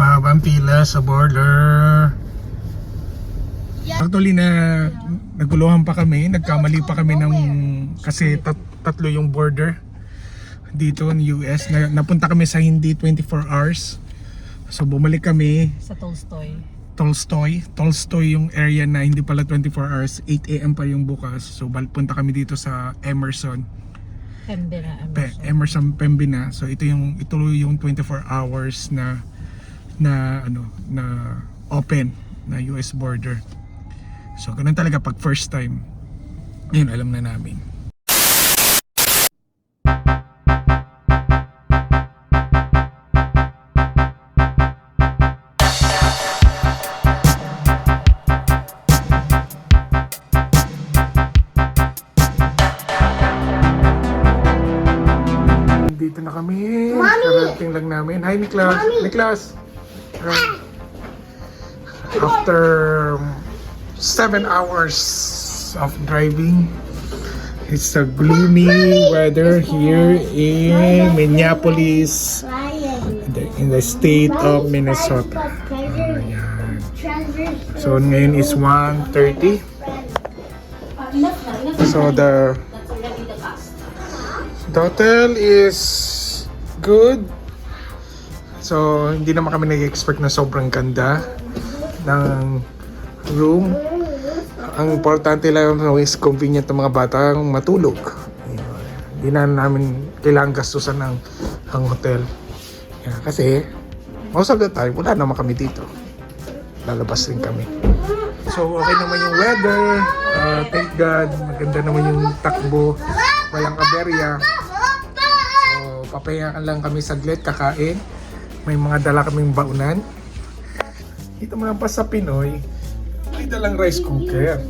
mahabang pila sa border. Actually nagpuluhan pa kami, nagkamali pa kami ng kasi tatlo yung border dito ng US. Napunta kami sa hindi 24 hours. So bumalik kami sa Tolstoy yung area na hindi pala 24 hours, 8 AM pa yung bukas. So punta kami dito sa Emerson Pembina. So ito yung 24 hours na open na US border. So ganun talaga pag first time. Yun alam na namin. Dito na kami. Karating lang namin. Hi, Niklas. Niklas. After 7 hours of driving, it's a gloomy weather here in Minneapolis, in the state of Minnesota. Ayan. So ngayon is 1:30. So the hotel is good. So hindi naman kami nag-expect na sobrang ganda ng room. Ang importante lang is convenient ng mga batang matulog. Hindi na namin kailangan gastusan ng hotel. Kasi most of the time wala naman kami dito. Lalabas rin kami. So okay naman yung weather. Thank God. Maganda naman yung takbo. Walang aberya. So papahinga lang kami saglit, kakain. May mga dala kaming baunan. Dito mo lang pa sa Pinoy, may dalang rice cooker.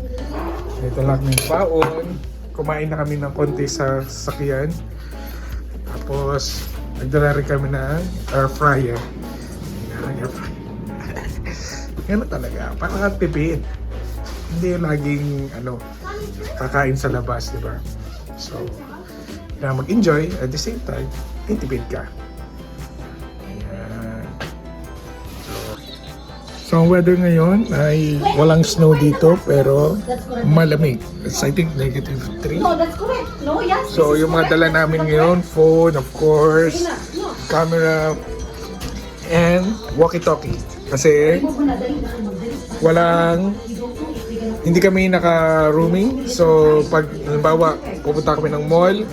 Dito lang kaming baon. Kumain na kami ng konti sa sasakyan. Tapos nagdala rin kami ng air fryer. Ganun talaga, parang tipid. Hindi yung laging kakain sa labas, di ba? So, kailangan mag-enjoy at the same time, titipid ka. Ayan. So, ang weather ngayon ay walang snow dito pero malamig. It's I think -3. No, that's correct. No, yes. So, yung mga dala namin ngayon, phone, of course, camera, and walkie-talkie. Kasi hindi kami naka-rooming. So pag halimbawa pupunta kami ng mall,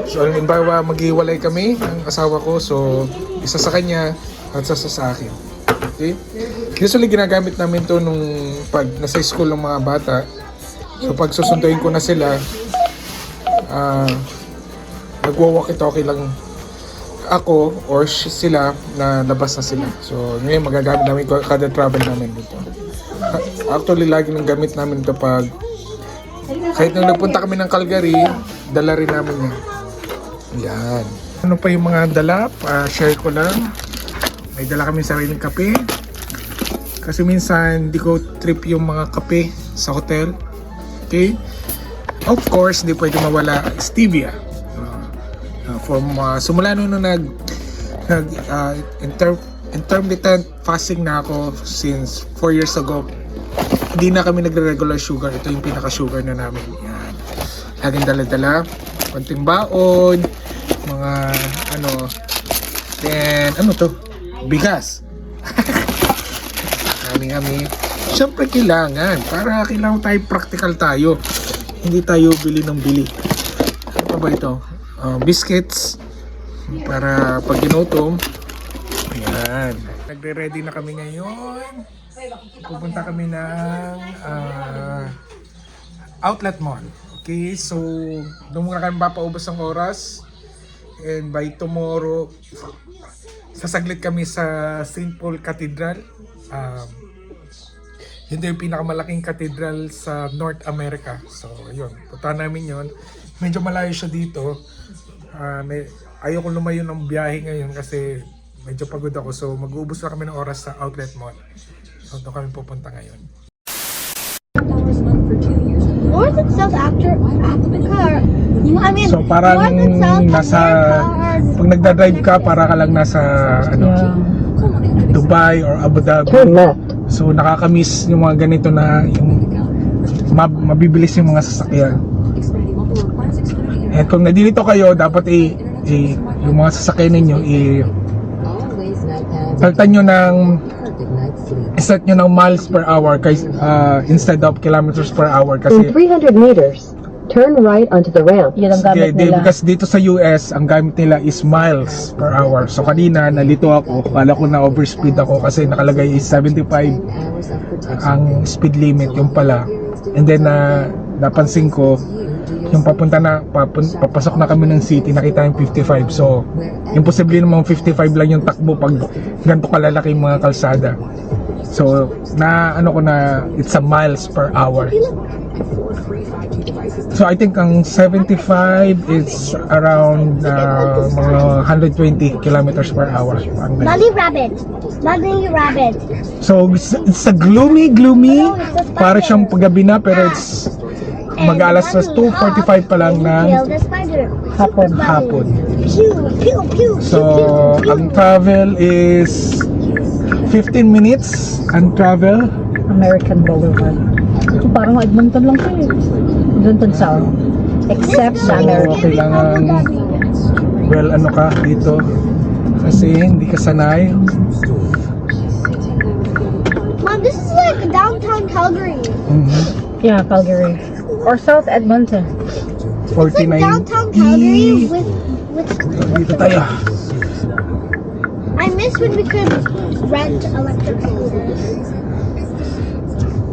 so halimbawa maghiwalay kami ng asawa ko, so isa sa kanya at isa sa akin. Okay? Usually ginagamit namin to nung pag nasa school ng mga bata. So pag susunduin ko na sila, nagwa-walkie-talkie lang ako or sila na labas na sila. So ngayon magagamit namin kada travel namin dito. Actually lagi nang gamit namin ito pag kahit nung nagpunta kami ng Calgary, dala rin namin yan. Yan. Ano pa yung mga dala? Share ko lang. May dala kami sariling kape. Kasi minsan di ko trip yung mga kape sa hotel. Okay? Of course, di pwede mawala stevia. Simula nung intermittent fasting na ako since 4 years ago, hindi na kami nagre-regular sugar. Ito yung pinaka-sugar na namin. Yan. Laging dala-dala, konting baon, mga then bigas. Kami. Siyempre kailangan tayo practical tayo. Hindi tayo bili ng bili. Ano pa ba ito? Biscuits para pag ginutom. Ayan. Nagre-ready na kami ngayon. Pupunta kami ng outlet mall. Okay, so doon muna kami papaubos ng oras. And by tomorrow, sasaglit kami sa St. Paul Cathedral. Yun yung pinakamalaking cathedral sa North America. So, yun. Punta namin yun. Medyo malayo siya dito. Ayoko lumayo ng biyahe ngayon kasi medyo pagod ako. So mag-uubos na kami ng oras sa outlet mall. So doon kami pupunta ngayon. North and South after car. I mean, so parang nasa pag nagda-drive ka para ka lang nasa Dubai or Abu Dhabi. Turn left. So nakakamiss yung mga ganito na yung mabibilis yung mga sasakyan. At kung nandito kayo, dapat yung mga sasakyan ninyo palitan nyo ng set nyo ng miles per hour instead of kilometers per hour In kasi 300 meters, turn right onto the ramp. Yun ang gamit nila. because dito sa US ang gamit nila is miles per hour. So kanina nalito ako, kala ko na overspeed ako kasi nakalagay is 75 ang speed limit yung pala. And then napansin ko yung papasok na kami ng city, nakita yung 55. So imposible namang 55 lang yung takbo pag ganito kalalaki yung mga kalsada. So it's a miles per hour. So I think ang 75 is around mga 120 kilometers per hour. Daddy rabbit. Daddy rabbit. So it's a gloomy. Para siyang paggabi na pero it's mag-alas 2:45 pa lang ng Kill the spider. hapon. Pew, pew, pew, So pew, pew, ang travel is 15 minutes ang travel. American Boulevard. So, parang Edmonton lang siya eh. Edmonton South. Except sa So American. kailangan ka dito kasi hindi ka sanay. Mom, this is like downtown Calgary. Yeah, Calgary. Or South Edmonton. It's like 49 downtown Calgary with. dito tayo. I miss when we could rent electric scooters.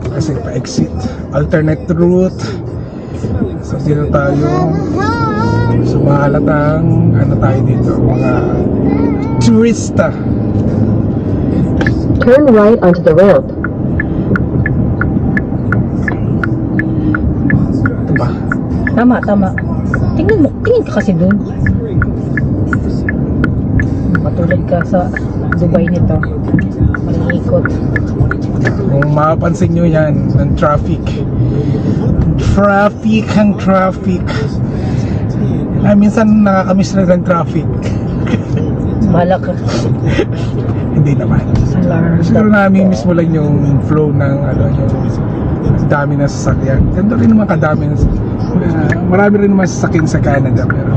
Kasi pa-exit alternate route. So dito tayo sumahalatang tayo dito mga turista. Turn right onto the ramp. Ito ba? Tama. Tingin ka kasi dun. Matulad ka sa Dubai nito. Maliikot. Kung mapapansin nyo yan ng traffic minsan nakakamiss na ng traffic. Bahala ka. Hindi naman. Alarm. Siguro namimiss mo lang yung flow ng yung dami na sasakyan. Ganito rin naman kadami marami rin naman sasakyan sa Canada pero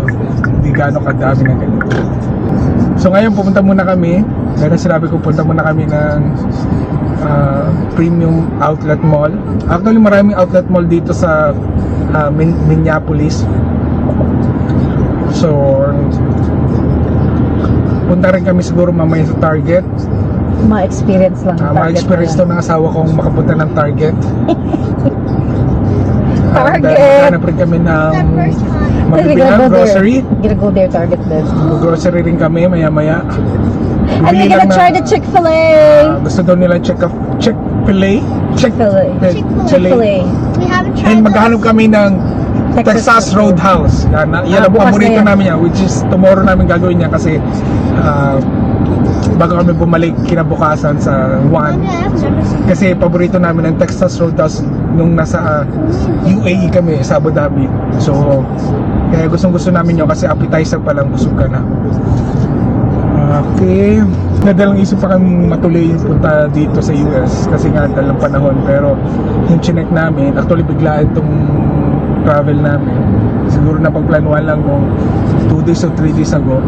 hindi gaano kadami na ganito. So ngayon pupunta muna kami, dahil sinabi ko punta muna kami ng Premium Outlet Mall. Actually maraming outlet mall dito sa Minneapolis. So punta rin kami siguro mamaya sa Target. Ma-experience lang. yung target Ma-experience nila. to ng asawa kong makapunta ng Target. Target! Hanap rin kami ng That first time. mabibili ng grocery. Gonna go there, Target then. Grocery rin kami maya-maya. And we're Bibili gonna lang try na- the Chick-fil-A. gusto daw nila Chick-fil-A. Chick-fil-A. Chick-fil-A. We haven't And tried maghanap kami ng Texas Roadhouse. Yan ang bukas paborito na yan. namin yan, which is tomorrow namin gagawin yan kasi bago kami bumalik kinabukasan sa 1. Kasi paborito namin ang Texas Roadhouse nung nasa UAE kami sa Abu Dhabi. So kaya gustong-gusto namin yun kasi appetizer pa lang busog ka na. Okay. Nadalang isip pa kami matuloy punta dito sa US kasi nga dalang panahon pero yung chinek namin actually biglaan itong travel namin. Siguro na pagplanuhan lang nung 2 days or 3 days ago.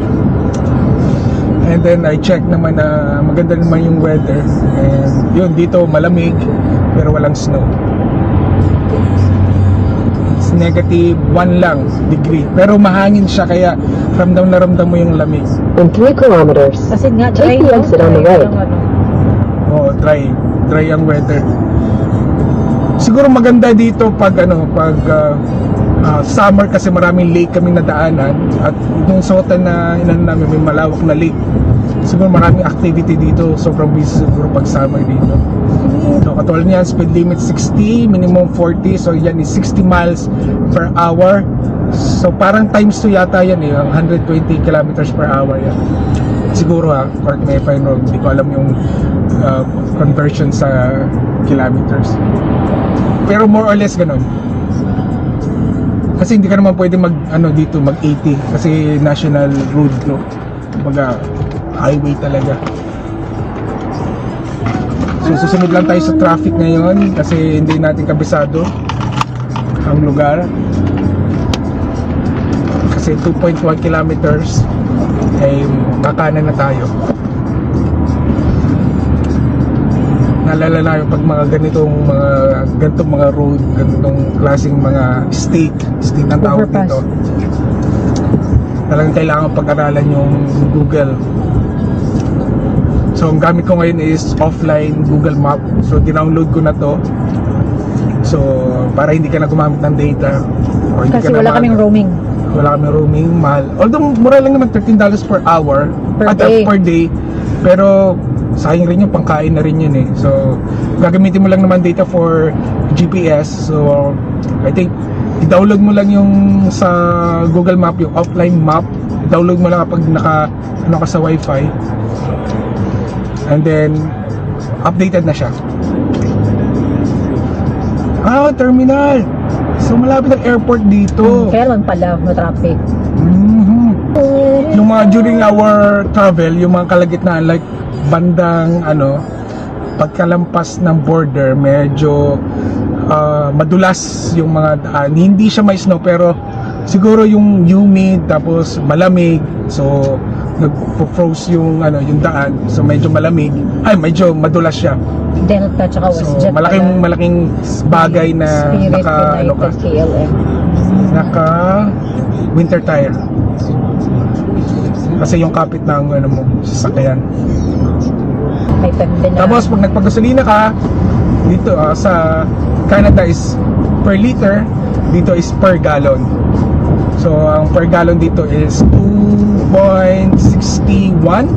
And then I check naman na maganda naman yung weather and yun dito malamig pero walang snow. It's negative 1 lang degree pero mahangin siya kaya ramdam na ramdam mo yung lamig. In 3 kilometers, Kasi nga, dry take the no? exit on the Dry right. lang, ano. Oo, dry ang weather. Siguro maganda dito pag summer kasi maraming lake kaming nadaanan at yung Sotan na namin may malawak na lake. Siguro maraming activity dito, sobrang busy siguro pag summer dito. So katulad niyan, speed limit 60, minimum 40, so yan is 60 miles per hour. So parang times 2 yata yan ang 120 kilometers per hour yan. Siguro correct me if I'm wrong, hindi ko alam yung conversion sa kilometers. Pero more or less ganun. Kasi hindi ka naman pwede dito mag 80 kasi national road no. Kumbaga highway talaga. So susunod lang tayo sa traffic ngayon kasi hindi natin kabisado ang lugar. Kasi 2.1 kilometers ay kakanan na tayo. Naalala na yung pag mga ganitong mga road, ganitong klaseng mga state ang tawag Overpass. dito. Talagang kailangan pag-aralan yung Google. So ang gamit ko ngayon is offline Google Map. So dinownload ko na to. So para hindi ka na gumamit ng data. O hindi Kasi ka na wala kaming roaming. Wala kaming roaming, mahal. Although mura lang naman, $13 per hour. Per day. Pero sayang rin yung pangkain na rin yun eh. So gagamitin mo lang naman data for GPS. So I think i-download mo lang yung sa Google Map, yung offline map. I-download mo lang kapag ano ka sa Wi-Fi. And then updated na siya. Terminal. So malapit ang airport dito. Kaya naman pala, traffic. Mhm. Yung mga during our travel, yung mga kalagitnaan like bandang pagkalampas ng border, medyo madulas yung mga daan. Hindi siya may snow pero siguro yung humid tapos malamig. So nagpo-froze yung daan. So medyo malamig. Ay, medyo madulas siya. Delta tsaka So WestJet malaking bagay na Spirit naka United KLM. naka winter tire. Kasi yung kapit ng sasakyan. May pembe na. Tapos pag nagpagasolina ka dito sa Canada is per liter, dito is per gallon. So ang per gallon dito is 2.61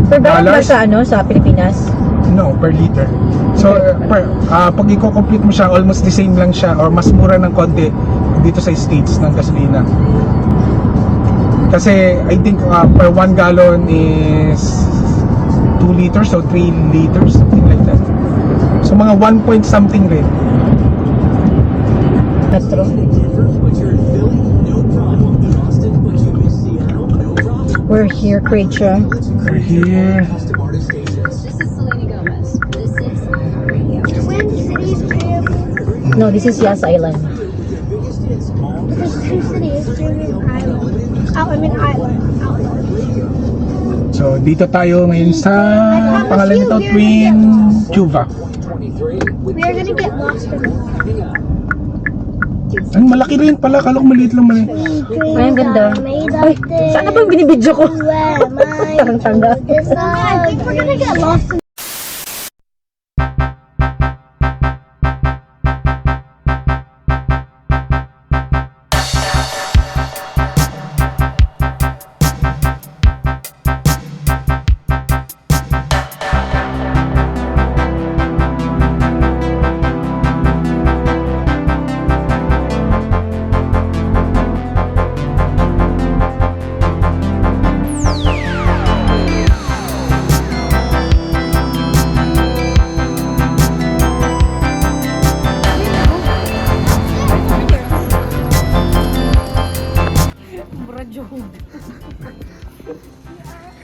Per gallon ba dollars. sa Pilipinas? No, per liter. So pag i-complete mo siya, almost the same lang siya or mas mura ng konti dito sa States ng gasolina. Kasi I think per 1 gallon is 2 liters or 3 liters, something like that. So mga 1 point something rin. Petro. We're here, Creature. We're here. Twin Cities Gym. No, this is Yas Island. There's two cities, Gym and Island. Island. So dito tayo ngayon sa pangalan nito, Twin Chuva. We are gonna get lost in the Ang malaki rin pala, kala ko maliit lang mali. Ay, ang ganda. Ay, sana ba yung binibidyo ko? Parang tanga. I think we're gonna get lost in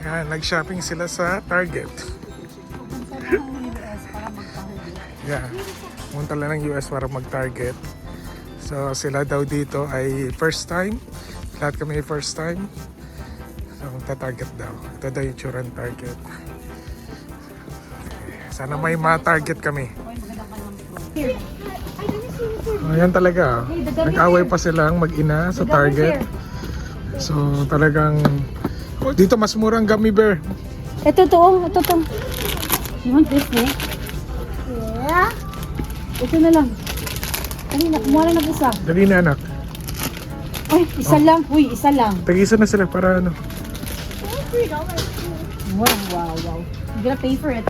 Yan, nag-shopping sila sa Target. Yeah, pumunta lang ng US para mag-Target. So sila daw dito ay first time. Lahat kami first time. So magta-Target daw. Ito daw yung tsura ng Target. Sana may ma-Target kami. Ayan talaga. Nag-away pa silang mag-ina sa Target. So talagang dito mas murang gummy bear. Ito to. You want this, eh? Yeah. Ito na lang. Kanina, kumuha lang ng isa. Dali na anak. Ay, isa lang. Uy, isa lang. Tag-isa na sila para ano. $3. Wow. I'm gonna pay for it.